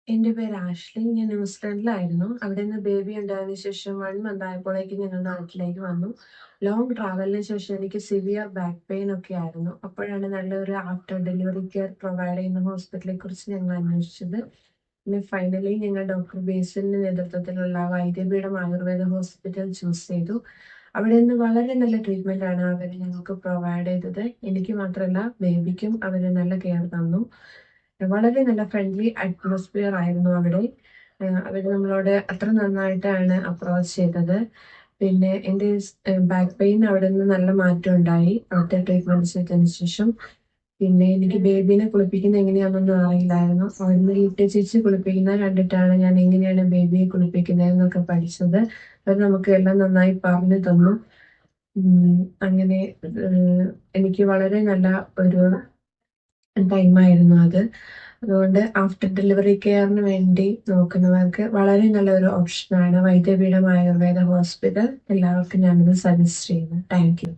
എന്റെ പേര് ആഷ്ലി. ഞാൻ ന്യൂസിലൻഡിലായിരുന്നു. അവിടെ നിന്ന് ബേബി ഉണ്ടായതിനു ശേഷം 1 മന്ത് ആയപ്പോഴേക്കും ഞങ്ങൾ നാട്ടിലേക്ക് വന്നു. ലോങ് ട്രാവലിന് ശേഷം എനിക്ക് സിവിയർ ബാക്ക് പെയിൻ ഒക്കെ ആയിരുന്നു. അപ്പോഴാണ് നല്ലൊരു ആഫ്റ്റർ ഡെലിവറി കെയർ പ്രൊവൈഡ് ചെയ്യുന്ന ഹോസ്പിറ്റലിനെ കുറിച്ച് ഞങ്ങൾ അന്വേഷിച്ചത്. പിന്നെ ഫൈനലി ഞങ്ങൾ ഡോക്ടർ ബേസിലിന്റെ നേതൃത്വത്തിലുള്ള വൈദ്യപീഠം ആയുർവേദ ഹോസ്പിറ്റൽ ചൂസ് ചെയ്തു. അവിടെ നിന്ന് വളരെ നല്ല ട്രീറ്റ്മെന്റ് ആണ് അവർ ഞങ്ങൾക്ക് പ്രൊവൈഡ് ചെയ്തത്. എനിക്ക് മാത്രമല്ല, ബേബിക്കും അവർ നല്ല കെയർ തന്നു. വളരെ നല്ല ഫ്രണ്ട്ലി അറ്റ്മോസ്ഫിയർ ആയിരുന്നു അവിടെ. അവർ നമ്മളോട് അത്ര നന്നായിട്ടാണ് അപ്രോച്ച് ചെയ്തത്. പിന്നെ എൻ്റെ ബാക്ക് പെയിൻ അവിടെ നിന്ന് നല്ല മാറ്റം ഉണ്ടായി അവിടുത്തെ ട്രീറ്റ്മെന്റ് ചെയ്തതിന് ശേഷം. പിന്നെ എനിക്ക് ബേബിനെ കുളിപ്പിക്കുന്നത് എങ്ങനെയാണെന്നൊന്നും അറിയില്ലായിരുന്നു. അവിടുന്ന് ചേച്ചി കുളിപ്പിക്കുന്നത് കണ്ടിട്ടാണ് ഞാൻ എങ്ങനെയാണ് ബേബിയെ കുളിപ്പിക്കുന്നത് എന്നൊക്കെ പഠിച്ചത്. അത് നമുക്ക് എല്ലാം നന്നായി പറഞ്ഞു തന്നു. അങ്ങനെ എനിക്ക് വളരെ നല്ല ഒരു ടൈമായിരുന്നു അത്. അതുകൊണ്ട് ആഫ്റ്റർ ഡെലിവറി കെയറിന് വേണ്ടി നോക്കുന്നവർക്ക് വളരെ നല്ലൊരു ഓപ്ഷനാണ് വൈദ്യപീഠം ആയുർവേദ ഹോസ്പിറ്റൽ. എല്ലാവർക്കും ഞാനത് സജസ്റ്റ് ചെയ്യുന്നു. Thank you.